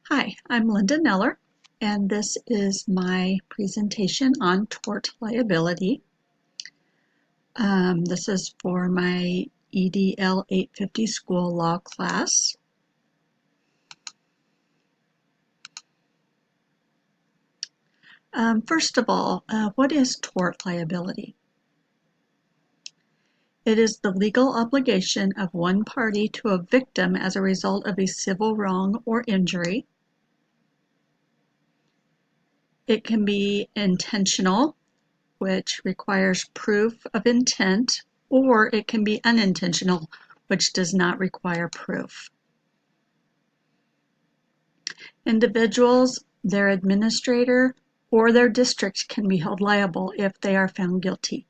Hi, I'm Linda Neller, and this is my presentation on tort liability. This is for my EDL850 school law class. First of all, what is tort liability? It is the legal obligation of one party to a victim as a result of a civil wrong or injury. It can be intentional, which requires proof of intent, or it can be unintentional, which does not require proof. Individuals, their administrator, or their district can be held liable if they are found guilty.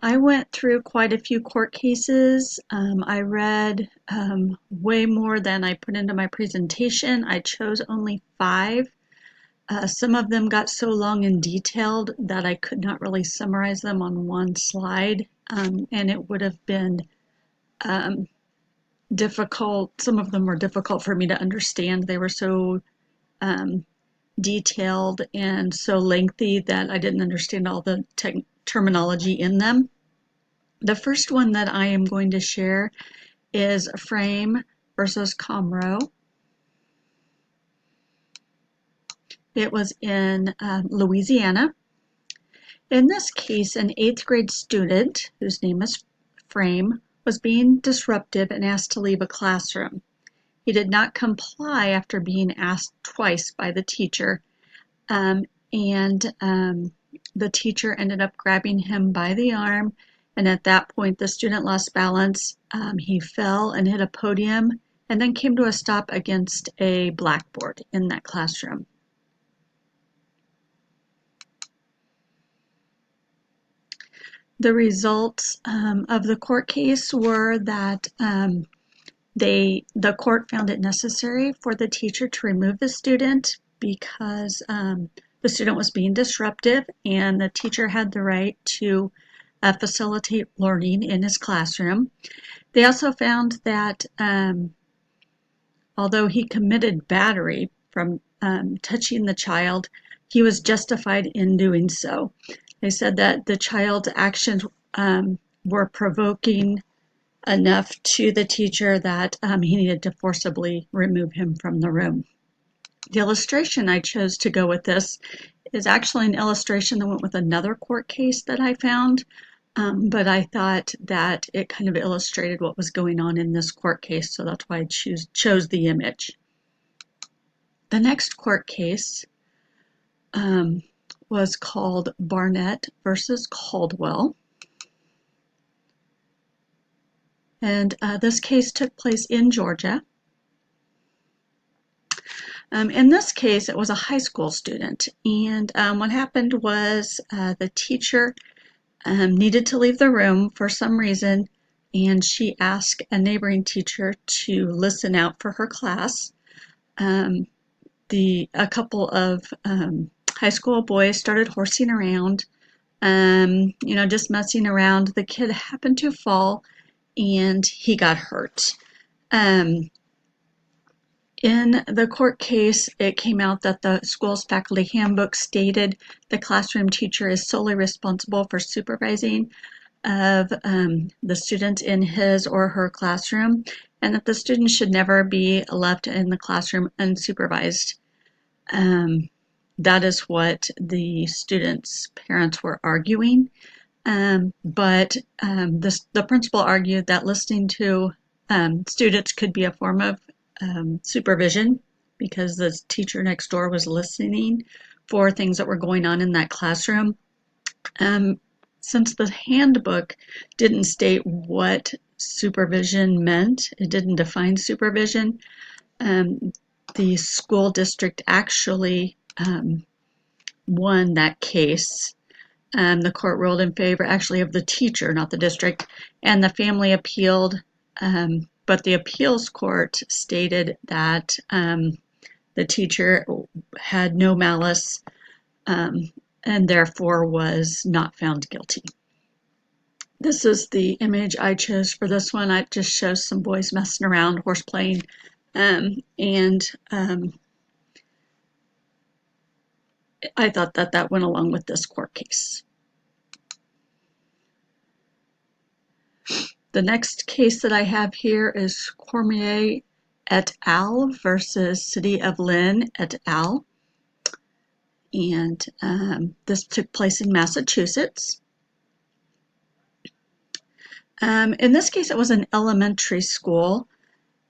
I went through quite a few court cases. I read way more than I put into my presentation. I chose only 5. Some of them got so long and detailed that I could not really summarize them on one slide, and it would have been difficult. Some of them were difficult for me to understand. They were so detailed and so lengthy that I didn't understand all the terminology in them. The first one that I am going to share is Frame versus Comroe. It was in Louisiana. In this case, an 8th grade student, whose name is Frame, was being disruptive and asked to leave a classroom. He did not comply after being asked twice by the teacher, and the teacher ended up grabbing him by the arm, and at that point the student lost balance. He fell and hit a podium and then came to a stop against a blackboard in that classroom. The results of the court case were that the court found it necessary for the teacher to remove the student because the student was being disruptive, and the teacher had the right to facilitate learning in his classroom. They also found that although he committed battery from touching the child, he was justified in doing so. They said that the child's actions were provoking enough to the teacher that he needed to forcibly remove him from the room. The illustration I chose to go with this is actually an illustration that went with another court case that I found, but I thought that it kind of illustrated what was going on in this court case, so that's why I chose the image. The next court case was called Barnett versus Caldwell. And this case took place in Georgia. In this case, it was a high school student, and what happened was the teacher needed to leave the room for some reason, and she asked a neighboring teacher to listen out for her class. A couple of high school boys started horsing around, just messing around. The kid happened to fall, and he got hurt. In the court case, it came out that the school's faculty handbook stated the classroom teacher is solely responsible for supervising of the students in his or her classroom, and that the students should never be left in the classroom unsupervised. That is what the students' parents were arguing, but the principal argued that listening to students could be a form of supervision because the teacher next door was listening for things that were going on in that classroom. Since the handbook didn't state what supervision meant, it didn't define supervision, the school district actually won that case. The court ruled in favor actually of the teacher, not the district, and the family appealed, but the appeals court stated that the teacher had no malice and therefore was not found guilty. This is the image I chose for this one. It just shows some boys messing around, horse playing, and I thought that that went along with this court case. The next case that I have here is Cormier et al. Versus City of Lynn et al. And this took place in Massachusetts. In this case, it was an elementary school,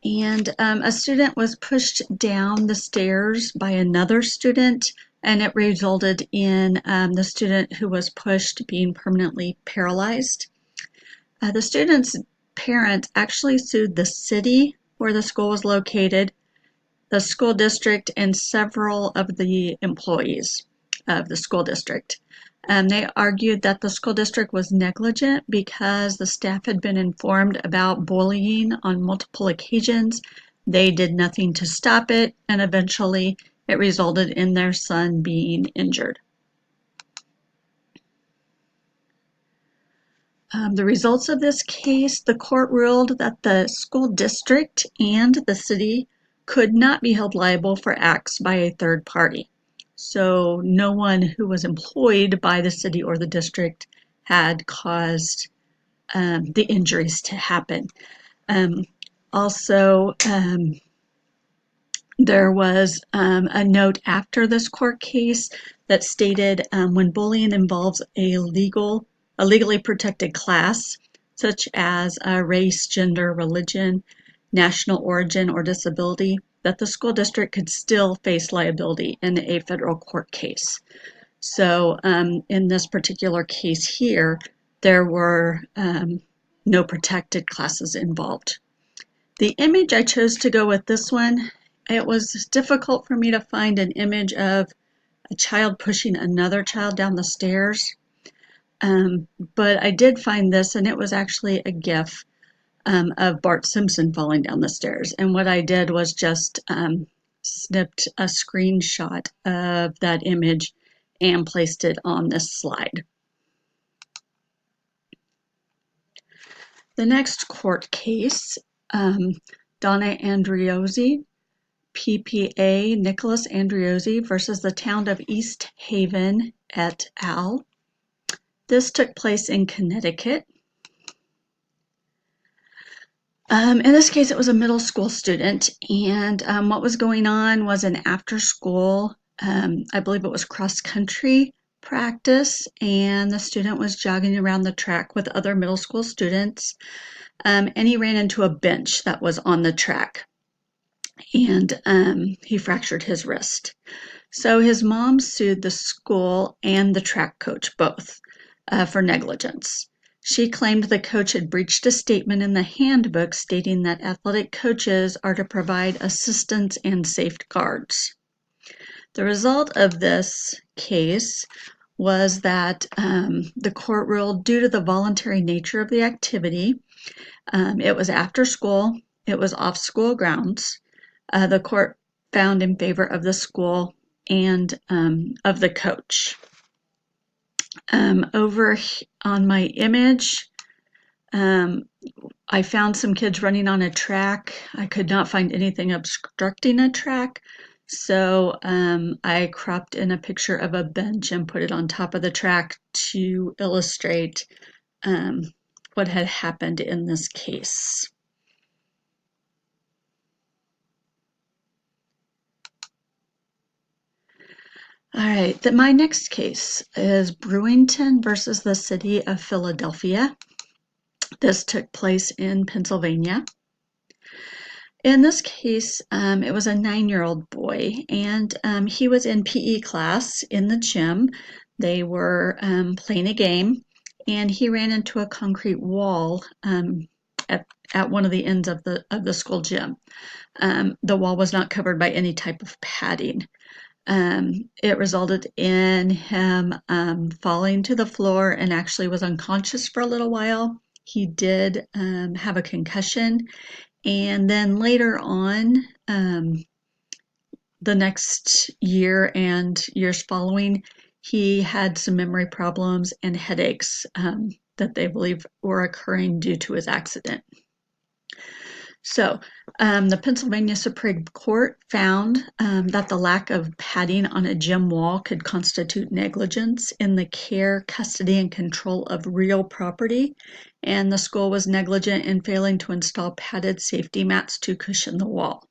and a student was pushed down the stairs by another student, and it resulted in the student who was pushed being permanently paralyzed. The student's parents actually sued the city where the school was located, the school district, and several of the employees of the school district. They argued that the school district was negligent because the staff had been informed about bullying on multiple occasions. They did nothing to stop it, and eventually it resulted in their son being injured. The results of this case, the court ruled that the school district and the city could not be held liable for acts by a third party. So no one who was employed by the city or the district had caused the injuries to happen. Also, there was a note after this court case that stated when bullying involves a legally protected class, such as race, gender, religion, national origin, or disability, that the school district could still face liability in a federal court case. So in this particular case here, there were no protected classes involved. The image I chose to go with this one, it was difficult for me to find an image of a child pushing another child down the stairs. But I did find this, and it was actually a GIF of Bart Simpson falling down the stairs. And what I did was just snipped a screenshot of that image and placed it on this slide. The next court case, Donna Andriozzi, PPA Nicholas Andriozzi versus the town of East Haven et al. This took place in Connecticut. In this case, it was a middle school student, and what was going on was an after-school, I believe it was cross-country practice, and the student was jogging around the track with other middle school students, and he ran into a bench that was on the track, and he fractured his wrist. So his mom sued the school and the track coach both for negligence. She claimed the coach had breached a statement in the handbook stating that athletic coaches are to provide assistance and safeguards. The result of this case was that the court ruled due to the voluntary nature of the activity, it was after school, it was off school grounds, the court found in favor of the school and of the coach. Over on my image, I found some kids running on a track. I could not find anything obstructing a track, so I cropped in a picture of a bench and put it on top of the track to illustrate what had happened in this case. All right, my next case is Brewington versus the City of Philadelphia. This took place in Pennsylvania. In this case, it was a 9-year-old boy, and he was in PE class in the gym. They were playing a game, and he ran into a concrete wall at one of the ends of the school gym. The wall was not covered by any type of padding. It resulted in him falling to the floor and actually was unconscious for a little while. He did have a concussion, and then later on, the next year and years following, he had some memory problems and headaches that they believe were occurring due to his accident. So, the Pennsylvania Supreme Court found that the lack of padding on a gym wall could constitute negligence in the care, custody, and control of real property, and the school was negligent in failing to install padded safety mats to cushion the wall.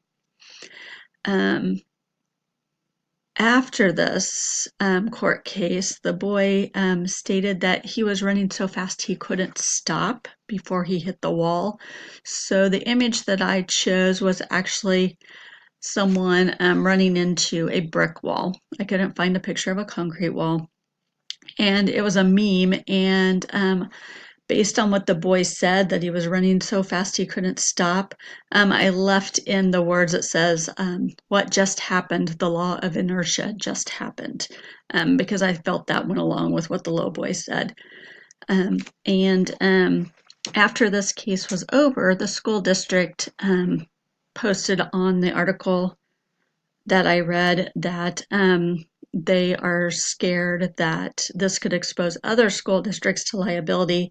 After this court case, the boy stated that he was running so fast he couldn't stop before he hit the wall. So the image that I chose was actually someone running into a brick wall. I couldn't find a picture of a concrete wall. And it was a meme, and based on what the boy said, that he was running so fast he couldn't stop, I left in the words that says, what just happened, the law of inertia just happened, because I felt that went along with what the little boy said. After this case was over, the school district posted on the article that I read that they are scared that this could expose other school districts to liability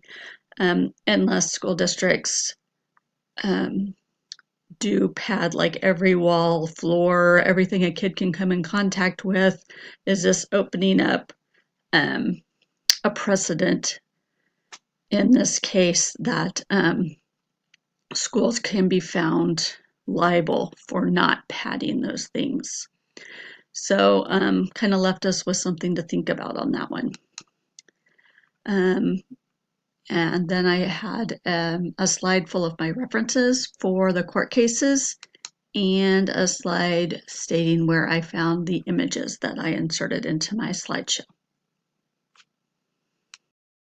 unless school districts do pad like every wall, floor, everything a kid can come in contact with. Is this opening up a precedent in this case that schools can be found liable for not padding those things? So kind of left us with something to think about on that one. And then I had a slide full of my references for the court cases and a slide stating where I found the images that I inserted into my slideshow.